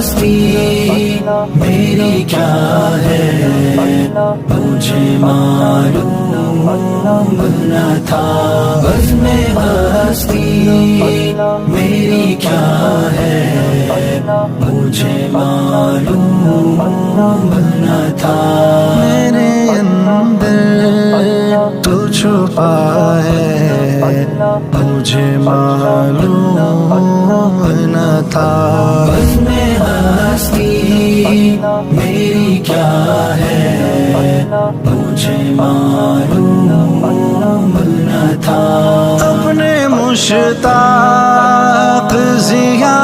ہستی میری کیا ہے مجھے معلوم نہ تھا، بزم ہستی میری کیا ہے مجھے معلوم نہ تھا، میرے اندر تو چھپا ہے مجھے معلوم نہ تھا، بزم ہستی میری کیا ہے مجھے معلوم نہ تھا، اپنے مشتاق ضیا